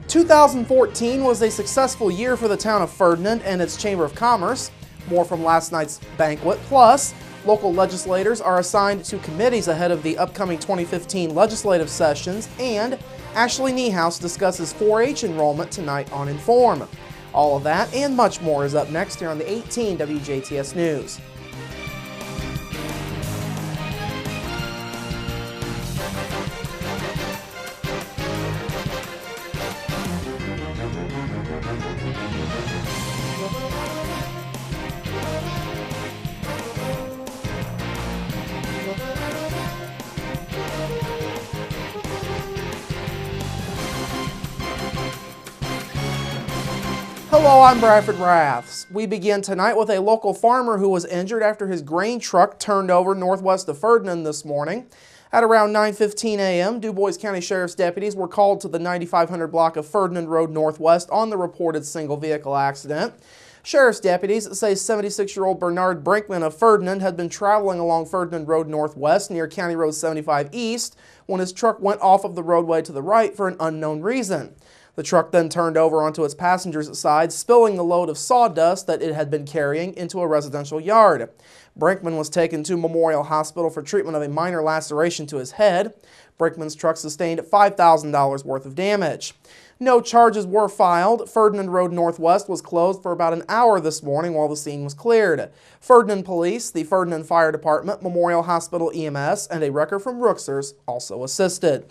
2014 was a successful year for the town of Ferdinand and its Chamber of Commerce. More from last night's banquet. Plus, local legislators are assigned to committees ahead of the upcoming 2015 legislative sessions, and Ashley Niehaus discusses 4-H enrollment tonight on Inform. All of that and much more is up next here on the 18 WJTS News. Hello, I'm Bradford Raths. We begin tonight with a local farmer who was injured after his grain truck turned over northwest of Ferdinand this morning. At around 9:15 a.m., Du Bois County Sheriff's deputies were called to the 9500 block of Ferdinand Road Northwest on the reported single vehicle accident. Sheriff's deputies say 76-year-old Bernard Brinkman of Ferdinand had been traveling along Ferdinand Road Northwest near County Road 75 East when his truck went off of the roadway to the right for an unknown reason. The truck then turned over onto its passenger's side, spilling the load of sawdust that it had been carrying into a residential yard. Brinkman was taken to Memorial Hospital for treatment of a minor laceration to his head. Brinkman's truck sustained $5,000 worth of damage. No charges were filed. Ferdinand Road Northwest was closed for about an hour this morning while the scene was cleared. Ferdinand Police, the Ferdinand Fire Department, Memorial Hospital EMS, and a wrecker from Rooksers also assisted.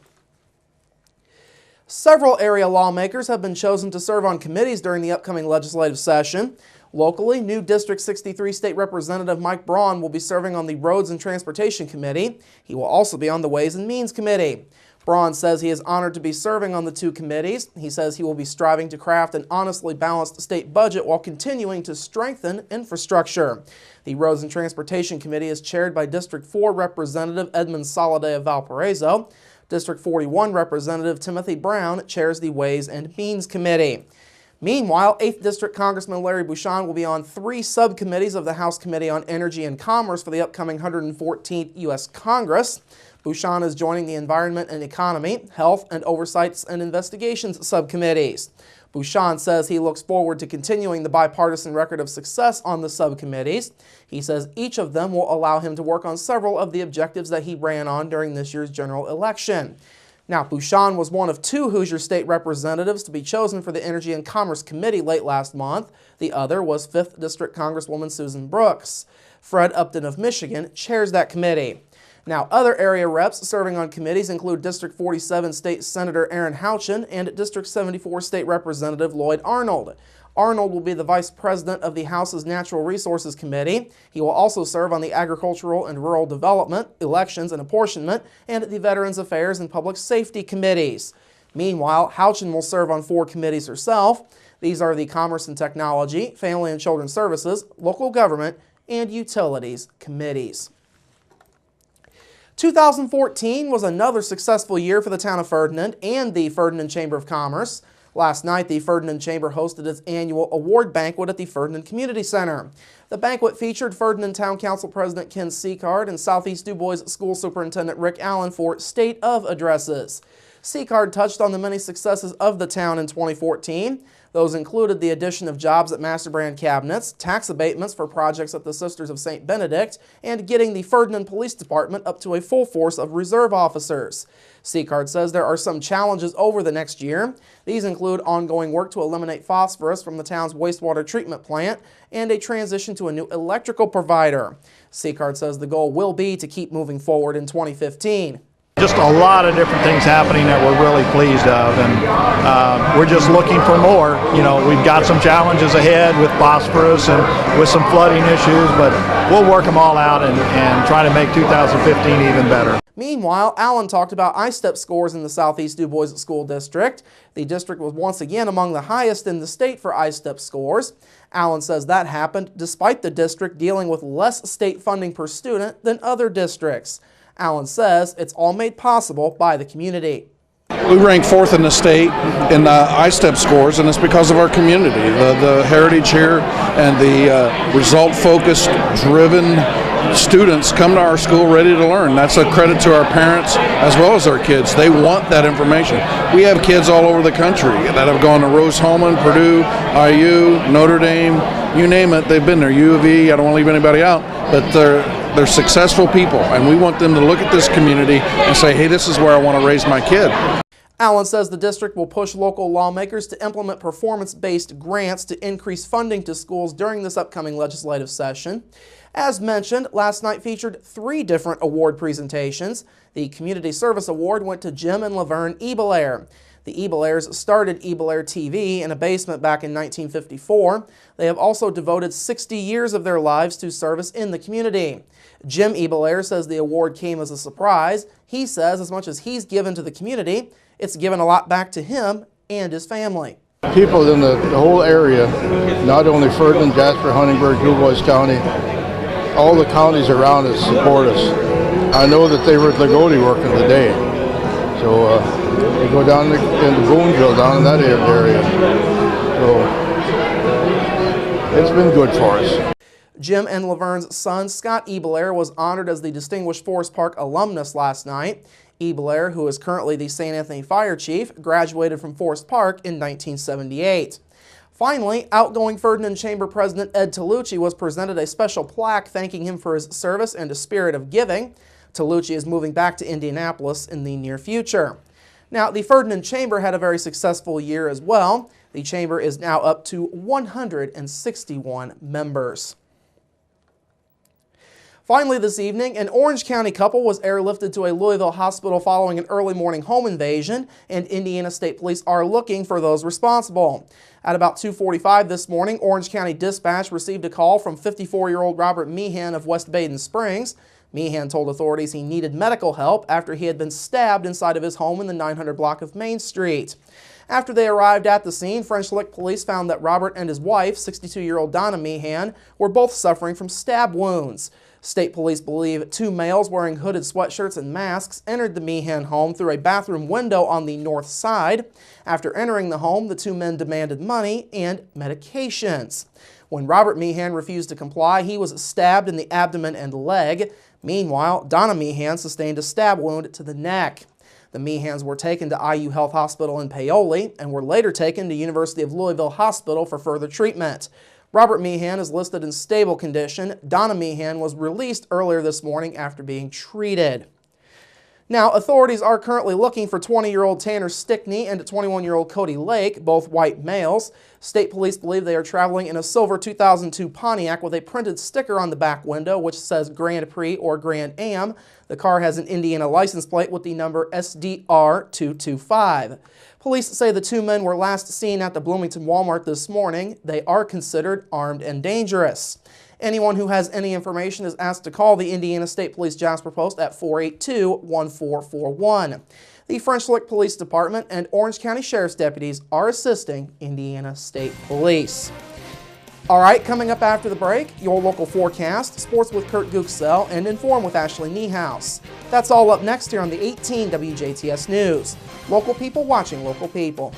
Several area lawmakers have been chosen to serve on committees during the upcoming legislative session. Locally, new District 63 State Representative Mike Braun will be serving on the Roads and Transportation Committee. He will also be on the Ways and Means Committee. Braun says he is honored to be serving on the two committees. He says he will be striving to craft an honestly balanced state budget while continuing to strengthen infrastructure. The Roads and Transportation Committee is chaired by District 4 Representative Edmund Soliday of Valparaiso. District 41 Representative Timothy Brown chairs the Ways and Means Committee. Meanwhile, 8th District Congressman Larry Bucshon will be on 3 subcommittees of the House Committee on Energy and Commerce for the upcoming 114th U.S. Congress. Bucshon is joining the Environment and Economy, Health, and Oversights and Investigations subcommittees. Bucshon says he looks forward to continuing the bipartisan record of success on the subcommittees. He says each of them will allow him to work on several of the objectives that he ran on during this year's general election. Now, Bucshon was one of 2 Hoosier State representatives to be chosen for the Energy and Commerce Committee late last month. The other was 5th District Congresswoman Susan Brooks. Fred Upton of Michigan chairs that committee. Now, other area reps serving on committees include District 47 State Senator Aaron Houchin and District 74 State Representative Lloyd Arnold. Arnold will be the Vice President of the House's Natural Resources Committee. He will also serve on the Agricultural and Rural Development, Elections and Apportionment, and the Veterans Affairs and Public Safety Committees. Meanwhile, Houchin will serve on 4 committees herself. These are the Commerce and Technology, Family and Children Services, Local Government, and Utilities Committees. 2014 was another successful year for the town of Ferdinand and the Ferdinand Chamber of Commerce. Last night, the Ferdinand Chamber hosted its annual award banquet at the Ferdinand Community Center. The banquet featured Ferdinand Town Council President Ken Seacard and Southeast Du Bois School Superintendent Rick Allen for State of Addresses. Seacard touched on the many successes of the town in 2014. Those included the addition of jobs at Master Brand Cabinets, tax abatements for projects at the Sisters of St. Benedict, and getting the Ferdinand Police Department up to a full force of reserve officers. Seacard says there are some challenges over the next year. These include ongoing work to eliminate phosphorus from the town's wastewater treatment plant and a transition to a new electrical provider. Seacard says the goal will be to keep moving forward in 2015. Just a lot of different things happening that we're really pleased of, and we're just looking for more. You know, we've got some challenges ahead with phosphorus and with some flooding issues, but we'll work them all out and try to make 2015 even better. Meanwhile, Allen talked about ISTEP scores in the Southeast Du Bois School District. The district was once again among the highest in the state for ISTEP scores. Allen says that happened despite the district dealing with less state funding per student than other districts. Allen says it's all made possible by the community. We rank 4th in the state in ISTEP scores, and it's because of our community. The heritage here and the result-focused, driven students come to our school ready to learn. That's a credit to our parents as well as our kids. They want that information. We have kids all over the country that have gone to Rose-Hulman, Purdue, IU, Notre Dame, you name it, they've been there. U of E, I don't want to leave anybody out, but they're successful people, and we want them to look at this community and say, hey, this is where I want to raise my kid. Allen says the district will push local lawmakers to implement performance-based grants to increase funding to schools during this upcoming legislative session. As mentioned, last night featured 3 different award presentations. The Community Service Award went to Jim and Laverne Ebelair. The Ebelairs started Ebelair TV in a basement back in 1954. They have also devoted 60 years of their lives to service in the community. Jim Ebelair says the award came as a surprise. He says as much as he's given to the community, it's given a lot back to him and his family. People in the whole area, not only Ferdinand, Jasper, Huntingburg, Dubois County, all the counties around us support us. I know that they were at Lagodi working today. So they go down into Boonville, down in that area. So it's been good for us. Jim and Laverne's son, Scott Ebelair, was honored as the Distinguished Forest Park alumnus last night. Ebelair, who is currently the St. Anthony Fire Chief, graduated from Forest Park in 1978. Finally, outgoing Ferdinand Chamber President Ed Tolucci was presented a special plaque thanking him for his service and a spirit of giving. Tolucci is moving back to Indianapolis in the near future. Now, the Ferdinand Chamber had a very successful year as well. The Chamber is now up to 161 members. Finally this evening, an Orange County couple was airlifted to a Louisville hospital following an early morning home invasion, and Indiana State Police are looking for those responsible. At about 2:45 this morning, Orange County Dispatch received a call from 54-year-old Robert Meehan of West Baden Springs. Meehan told authorities he needed medical help after he had been stabbed inside of his home in the 900 block of Main Street. After they arrived at the scene, French Lick police found that Robert and his wife, 62-year-old Donna Meehan, were both suffering from stab wounds. State police believe 2 males wearing hooded sweatshirts and masks entered the Meehan home through a bathroom window on the north side. After entering the home, the 2 men demanded money and medications. When Robert Meehan refused to comply, he was stabbed in the abdomen and leg. Meanwhile, Donna Meehan sustained a stab wound to the neck. The Meehans were taken to IU Health Hospital in Paoli and were later taken to University of Louisville Hospital for further treatment. Robert Meehan is listed in stable condition. Donna Meehan was released earlier this morning after being treated. Now, authorities are currently looking for 20-year-old Tanner Stickney and 21-year-old Cody Lake, both white males. State police believe they are traveling in a silver 2002 Pontiac with a printed sticker on the back window which says Grand Prix or Grand Am. The car has an Indiana license plate with the number SDR225. Police say the 2 men were last seen at the Bloomington Walmart this morning. They are considered armed and dangerous. Anyone who has any information is asked to call the Indiana State Police Jasper Post at 482-1441. The French Lick Police Department and Orange County Sheriff's deputies are assisting Indiana State Police. All right, coming up after the break, your local forecast, sports with Kurt Gutgsell, and Inform with Ashley Niehaus. That's all up next here on the 18 WJTS News. Local people watching local people.